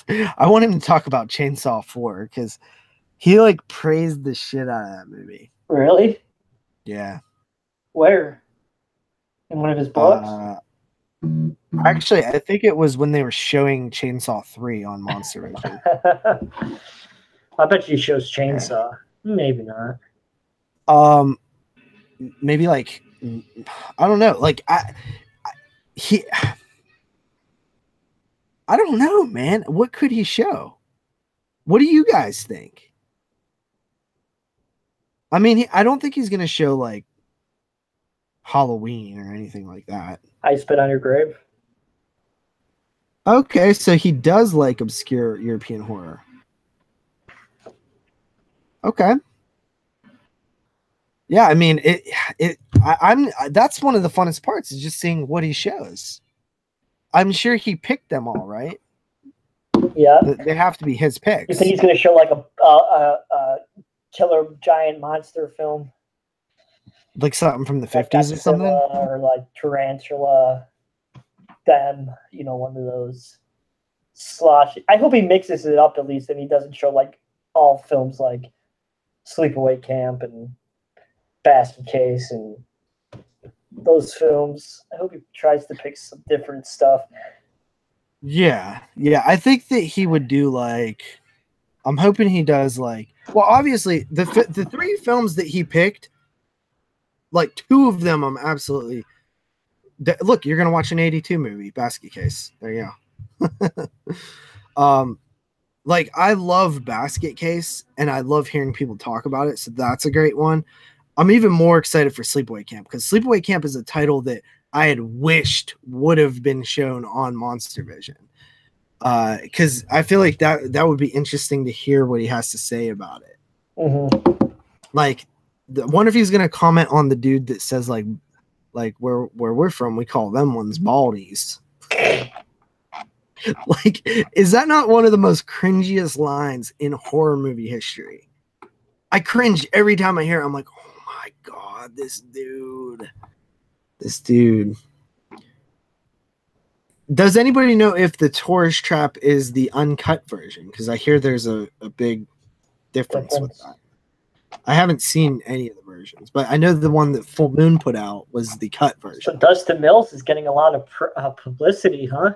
I want him to talk about Chainsaw 4 because he like praised the shit out of that movie. Really? Yeah. Where? In one of his books? Actually, I think it was when they were showing Chainsaw 3 on Monster Vision. I bet you he shows Chainsaw. Yeah. Maybe not. Maybe like I don't know. Like I don't know, man. What could he show? What do you guys think? I mean, I don't think he's going to show like Halloween or anything like that. I Spit on Your Grave. Okay, so he does like obscure European horror. Okay. Yeah, I mean, that's one of the funnest parts is just seeing what he shows. I'm sure he picked them all, right? Yeah. They have to be his picks. You think he's going to show like a killer giant monster film? Like something from the 50s or something? Or like Tarantula, Them, one of those slosh. I hope he mixes it up at least and he doesn't show like all films like Sleepaway Camp and Basket Case and those films. I hope he tries to pick some different stuff. Yeah. I think that he would do like. I'm hoping he does like. Well, obviously the 3 films that he picked, like 2 of them, I'm absolutely. Look, you're gonna watch an 82 movie, Basket Case. There you go. Like I love Basket Case, and I love hearing people talk about it. So that's a great one. I'm even more excited for Sleepaway Camp because Sleepaway Camp is a title that I had wished would have been shown on Monster Vision. Because I feel like that would be interesting to hear what he has to say about it. Mm-hmm. Like, wonder if he's gonna comment on the dude that says like where we're from, we call them ones baldies. Like, is that not one of the most cringiest lines in horror movie history? I cringe every time I hear it. I'm like, oh my god, this dude. Does anybody know if the Tourist Trap is the uncut version? Because I hear there's a big difference with that. I haven't seen any of the versions, but I know the one that Full Moon put out was the cut version. So Dustin Mills is getting a lot of publicity, huh?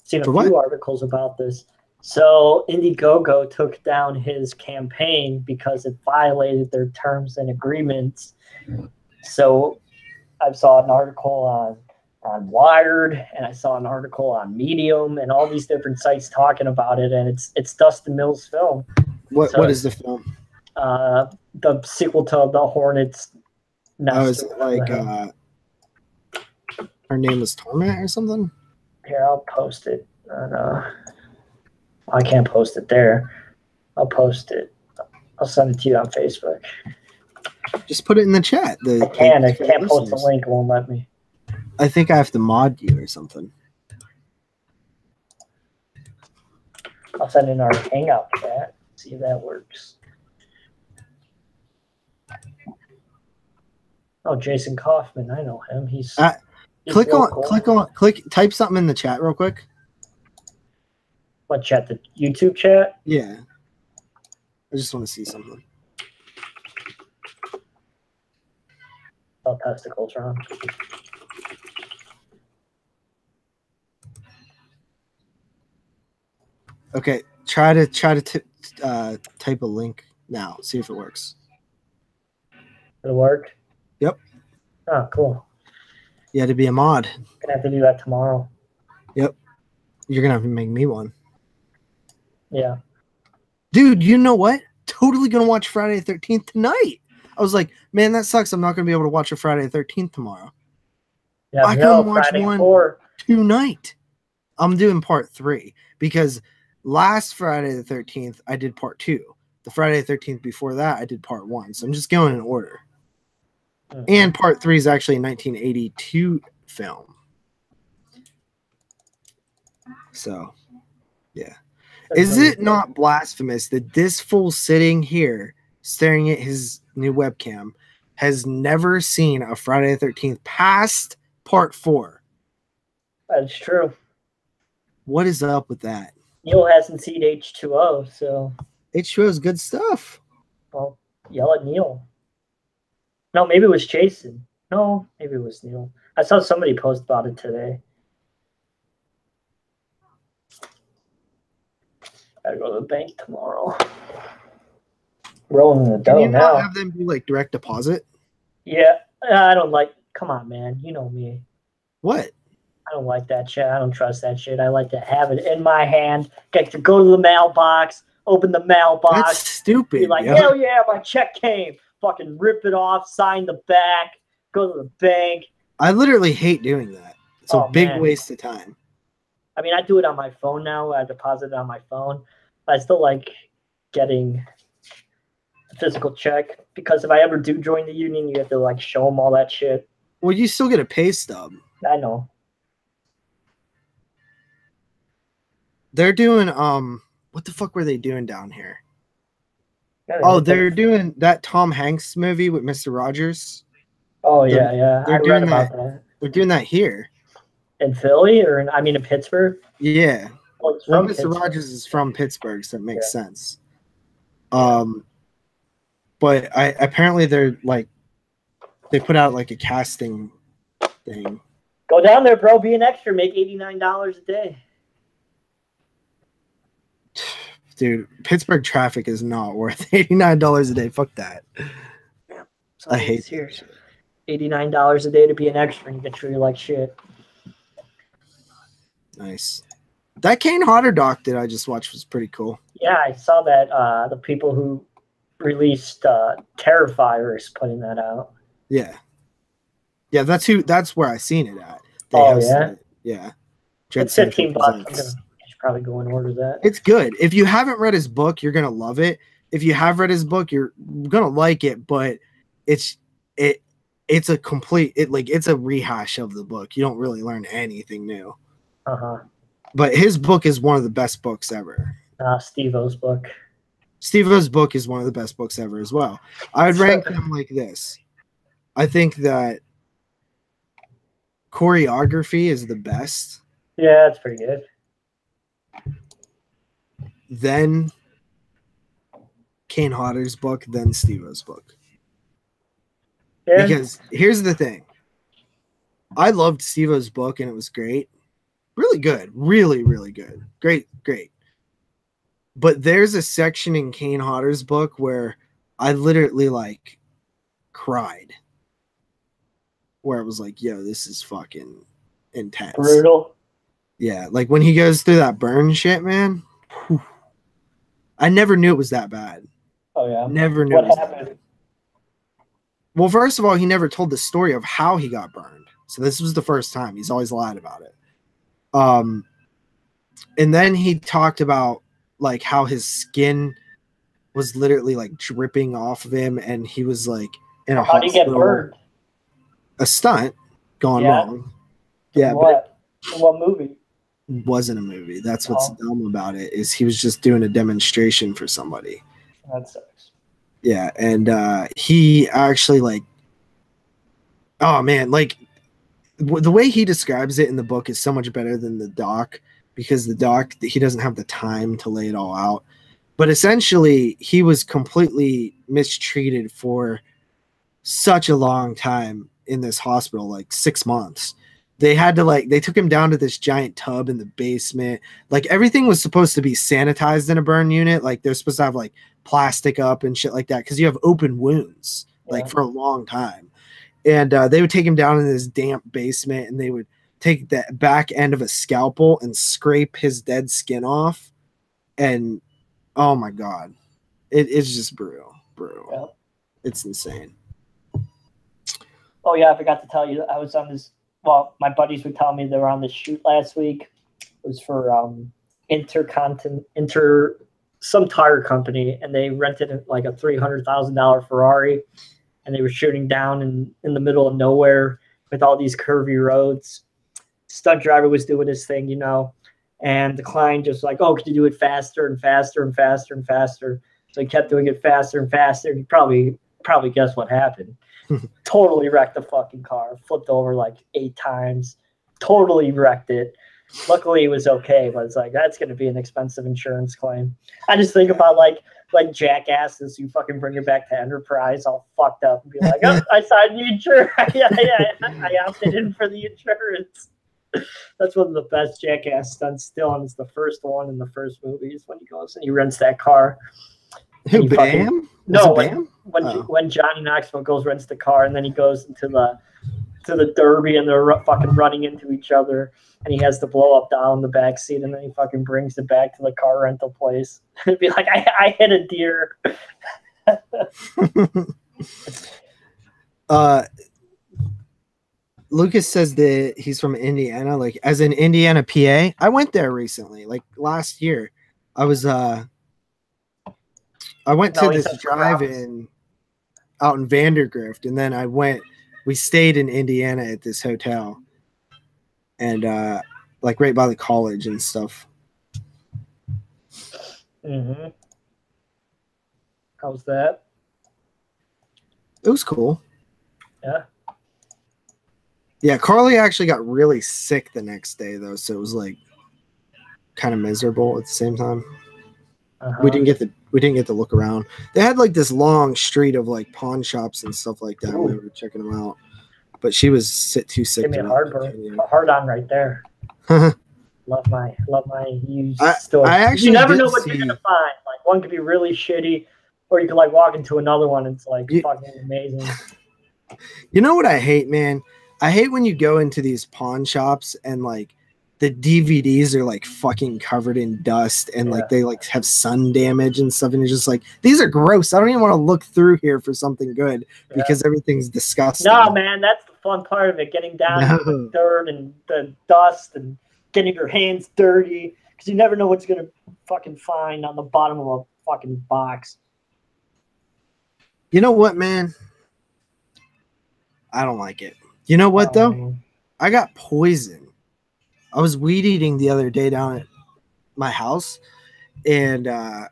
Seen a few articles about this. So Indiegogo took down his campaign because it violated their terms and agreements. So I saw an article on Wired, and I saw an article on Medium, and all these different sites talking about it. And it's Dustin Mills' film. What is the film? The sequel to The Hornet's Nest. Oh, is it like her name was Torment or something? Here, I'll post it. I can't post it there. I'll post it. I'll send it to you on Facebook. Just put it in the chat. I can't post the link. It won't let me. I think I have to mod you or something. I'll send it in our Hangout chat. See if that works. Oh, Jason Kaufman. I know him. He's type something in the chat real quick. What chat? The YouTube chat? Yeah. I just want to see something. Oh, testicles, Ron. Okay, try to type a link now. See if it works. It'll work? Yep. Oh, cool. You had to be a mod. Gonna have to do that tomorrow. Yep. You're gonna have to make me one. Yeah. Dude, you know what? Totally gonna watch Friday the 13th tonight. I was like, man, that sucks. I'm not gonna be able to watch a Friday the 13th tomorrow. Yeah, I can watch one tonight. I'm doing part 3 because last Friday the 13th I did part 2. The Friday the 13th before that I did part 1. So I'm just going in order. Mm-hmm. And part 3 is actually a 1982 film. So, yeah. Is it not blasphemous that this fool sitting here staring at his new webcam has never seen a Friday the 13th past part 4? That's true. What is up with that? Neil hasn't seen H2O, so... H2O is good stuff. Well, yell at Neil. No, maybe it was Jason. No, maybe it was Neil. I saw somebody post about it today. Gotta go to the bank tomorrow. Rolling in the dough now. Can you not have them do like direct deposit? Yeah, I don't like. Come on, man. You know me. What? I don't like that shit. I don't trust that shit. I like to have it in my hand. Get to go to the mailbox. Open the mailbox. That's stupid. Be like, hell yeah, my check came. Fucking rip it off. Sign the back. Go to the bank. I literally hate doing that. It's a big waste of time. I mean, I do it on my phone now. I deposit it on my phone. I still like getting a physical check because if I ever do join the union, you have to like show them all that shit. Well, you still get a pay stub. I know. They're doing what the fuck were they doing down here? Oh, they're doing that Tom Hanks movie with Mr. Rogers. Oh yeah. They're doing that. They're doing that here. In Philly or in Pittsburgh? Yeah. Well, Mr. Rogers is from Pittsburgh, so it makes sense. But apparently they're like they put out like a casting thing. Go down there, bro. Be an extra. Make $89 a day. Dude, Pittsburgh traffic is not worth $89 a day. Fuck that. Yeah, I hate here. $89 a day to be an extra and you get treated like shit. Nice. That Kane Hodder doc that I just watched was pretty cool. Yeah, I saw that the people who released Terrifiers putting that out. Yeah. Yeah, that's where I seen it at. They hosted it. Yeah. It's $15. I should probably go and order that. It's good. If you haven't read his book, you're gonna love it. If you have read his book, you're gonna like it, but it's a complete it's a rehash of the book. You don't really learn anything new. But his book is one of the best books ever. Steve-O's book. Steve-O's book is one of the best books ever as well. I would rank them like this. I think that choreography is the best. Yeah, that's pretty good. Then Kane Hodder's book, then Steve-O's book. Yeah. Because here's the thing. I loved Steve-O's book and it was great. Really good. Really, really good. Great, great. But there's a section in Kane Hodder's book where I literally like cried. Where it was like, yo, this is fucking intense. Brutal. Yeah, like when he goes through that burn shit, man. Whew, I never knew it was that bad. Oh, yeah? Never knew what it was happened? that bad. Well, first of all, he never told the story of how he got burned. So this was the first time. He's always lied about it. And then he talked about like how his skin was literally like dripping off of him, and he was like in a How did he get burned? A stunt gone wrong. Yeah, what? In what movie? It wasn't a movie. That's what's dumb about it, is he was just doing a demonstration for somebody. That sucks. Yeah, and he actually like, oh man, like the way he describes it in the book is so much better than the doc, because the doc, he doesn't have the time to lay it all out. But essentially, he was completely mistreated for such a long time in this hospital, like 6 months. They had to they took him down to this giant tub in the basement. Like everything was supposed to be sanitized in a burn unit. Like they're supposed to have like plastic up and shit like that, because you have open wounds like for a long time. And they would take him down in this damp basement, and they would take the back end of a scalpel and scrape his dead skin off. And oh my God, it's just brutal. Yeah. It's insane. Oh yeah, I forgot to tell you, I was on this. Well, my buddies would tell me they were on this shoot last week. It was for some tire company, and they rented like a $300,000 Ferrari, and they were shooting down in the middle of nowhere with all these curvy roads. Stunt driver was doing his thing, you know, and the client just like, oh, could you do it faster and faster and faster and faster? So he kept doing it faster and faster. You probably guess what happened. Totally wrecked the fucking car. Flipped over like 8 times. Totally wrecked it. Luckily, it was okay, but it's like, that's going to be an expensive insurance claim. I just think about like jackasses who fucking bring it back to Enterprise all fucked up and be like, oh, I signed the insurance. I opted in for the insurance. That's one of the best jackass stunts still, and it's the first one in the first movie is when he goes and he rents that car. Who, Bam? No, when Johnny Knoxville rents the car, and then he goes into the Derby, and they're fucking running into each other, and he has the blow up doll in the back seat, and then he fucking brings it back to the car rental place. It'd be like, I hit a deer. Lucas says that he's from Indiana, like as in Indiana, PA. I went there recently, like last year. I went to this drive-in out in Vandergrift, and then we stayed in Indiana at this hotel, and like right by the college and stuff. Mm-hmm. How's that? It was cool. Yeah. Yeah, Carly actually got really sick the next day, though, so it was like kind of miserable at the same time. We didn't get to look around. They had like this long street of like pawn shops and stuff like that. We were checking them out. but she was too sick. Give me a heartburn, a hard on right there. Love my used store. I actually you never know what you're gonna find. Like one could be really shitty, or you could like walk into another one and it's like fucking amazing. You know what I hate, man? I hate when you go into these pawn shops and like the DVDs are like fucking covered in dust and like they like have sun damage and stuff, and you're just like, these are gross. I don't even want to look through here for something good because everything's disgusting. No, man, that's the fun part of it, getting down to the dirt and the dust and getting your hands dirty, because you never know what you're gonna fucking find on the bottom of a fucking box. You know what, man? I don't like it. You know what though? Man. I got poison. I was weed eating the other day down at my house, and I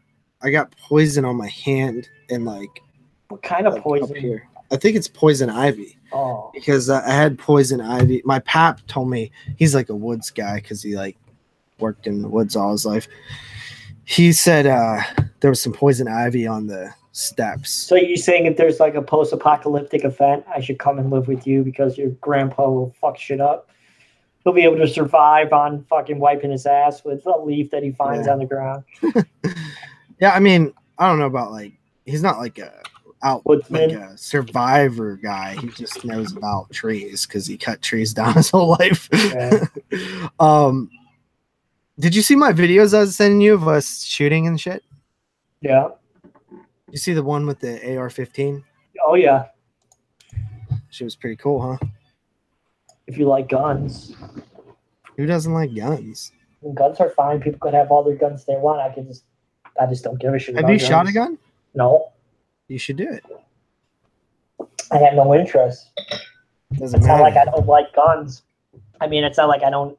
got poison on my hand and like. What kind of poison? Up here. I think it's poison ivy. Oh. Because I had poison ivy. My pap told me, he's like a woods guy because he like worked in the woods all his life. He said there was some poison ivy on the steps. So you're saying if there's like a post-apocalyptic event, I should come and live with you because your grandpa will fuck shit up? He'll be able to survive on fucking wiping his ass with a leaf that he finds on the ground. Yeah, I mean, I don't know about like, he's not like a like a survivor guy. He just knows about trees because he cut trees down his whole life. Yeah. Did you see my videos I was sending you of us shooting and shit? Yeah. You see the one with the AR-15? Oh yeah. She was pretty cool, huh? If you like guns. Who doesn't like guns? Guns are fine. People could have all their guns they want. I just don't give a shit. Have you shot a gun? No. You should do it. I have no interest. It's not like I don't like guns. I mean, it's not like I don't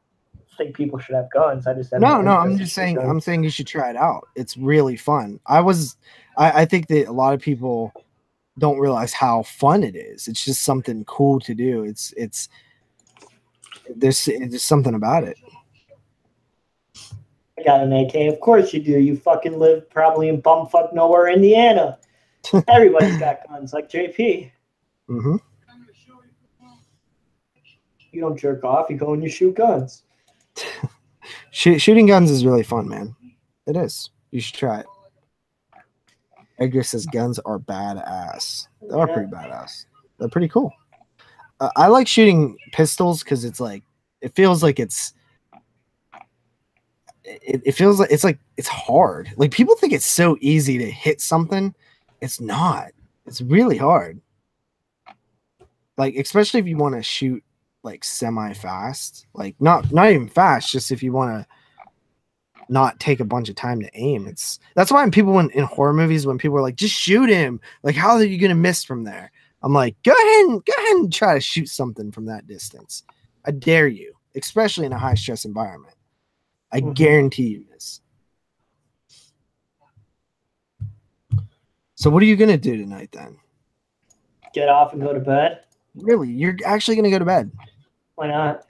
think people should have guns. I just have no. I'm just saying. I'm saying you should try it out. It's really fun. I think that a lot of people don't realize how fun it is. It's just something cool to do. There's something about it. I got an AK. Of course you do. You fucking live probably in bumfuck nowhere, Indiana. Everybody's got guns, like JP. Mm-hmm. You don't jerk off. You go and you shoot guns. Shooting guns is really fun, man. It is. You should try it. Edgar says guns are badass. They are pretty badass. They're pretty cool. I like shooting pistols because it's like it feels like it's hard. Like people think it's so easy to hit something. It's not. It's really hard. Like especially if you want to shoot like semi-fast, like not even fast, just if you want to not take a bunch of time to aim. That's why people in horror movies, when people are like, just shoot him, like how are you gonna miss from there? I'm like, go ahead and try to shoot something from that distance. I dare you, especially in a high stress environment. I guarantee you miss. So what are you gonna do tonight then? Get off and go to bed. Really? You're actually gonna go to bed? Why not?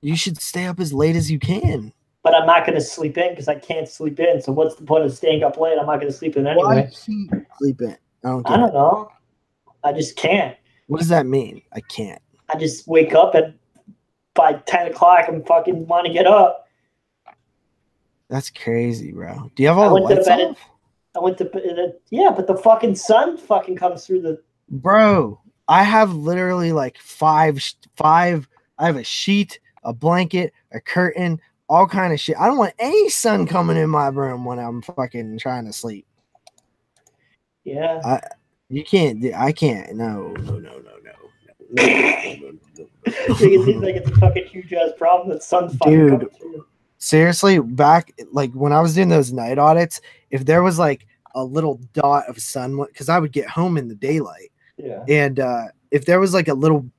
You should stay up as late as you can. But I'm not gonna sleep in because I can't sleep in. So what's the point of staying up late? I'm not gonna sleep in anyway. Why can't you sleep in? I don't know. I just can't. What does that mean? I can't. I just wake up and by 10 o'clock and fucking want to get up. That's crazy, bro. Do you have all the lights off? I went to bed. Yeah, but the fucking sun fucking comes through the. Bro, I have literally like five. I have a sheet, a blanket, a curtain, all kind of shit. I don't want any sun coming in my room when I'm fucking trying to sleep. Yeah. You can't. I can't. No. It seems like it's a fucking huge ass problem that sun's fucking coming through. Seriously, back like when I was doing those night audits, if there was like a little dot of sun, because I would get home in the daylight, and if there was like a little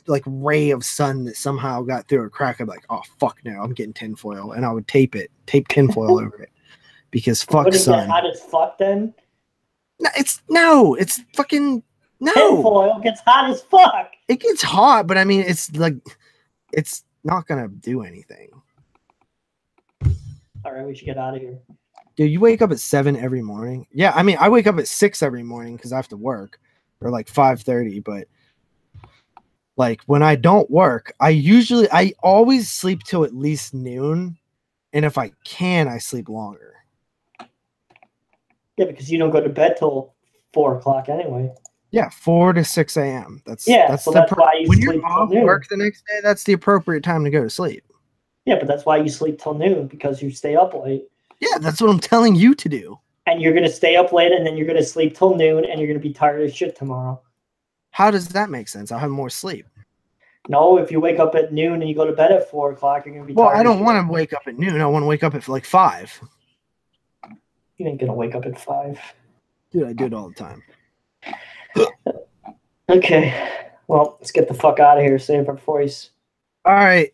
like ray of sun that somehow got through a crack, I'd be like, oh fuck no, I'm getting tinfoil, and I would tape tinfoil over it because fuck sun. Hot as fuck then? It's fucking no. Tinfoil gets hot as fuck. It gets hot, but I mean, it's like it's not gonna do anything. All right, we should get out of here. Dude, you wake up at 7 every morning? Yeah, I mean, I wake up at 6 every morning because I have to work, or like 5:30. But Like when I don't work, I always sleep till at least noon. And if I can, I sleep longer. Yeah, because you don't go to bed till 4 o'clock anyway. Yeah, 4 to 6 a.m. That's why you when sleep you're till off noon. Work the next day, that's the appropriate time to go to sleep. Yeah, but that's why you sleep till noon, because you stay up late. Yeah, that's what I'm telling you to do. And you're going to stay up late, and then you're going to sleep till noon, and you're going to be tired as shit tomorrow. How does that make sense? I'll have more sleep. No, if you wake up at noon and you go to bed at 4 o'clock, you're going to be tired. Well, I don't want to wake up at noon. I want to wake up at like 5. You ain't going to wake up at 5. Dude, I do it all the time. Okay. Well, let's get the fuck out of here. Save our voice. All right.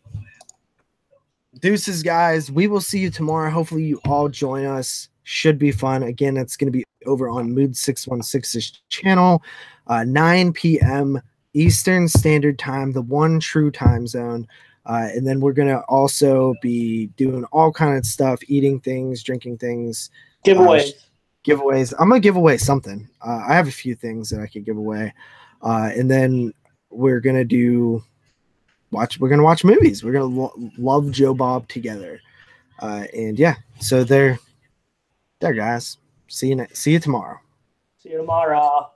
Deuces, guys. We will see you tomorrow. Hopefully you all join us. Should be fun. Again, it's going to be over on Mood 616's channel, 9 p.m. Eastern Standard Time, the one true time zone. And then we're going to also be doing all kinds of stuff, eating things, drinking things. Giveaways. I'm going to give away something. I have a few things that I could give away. And then we're going to watch movies. We're going to love Joe Bob together. And yeah, so there guys. See you tomorrow. See you tomorrow.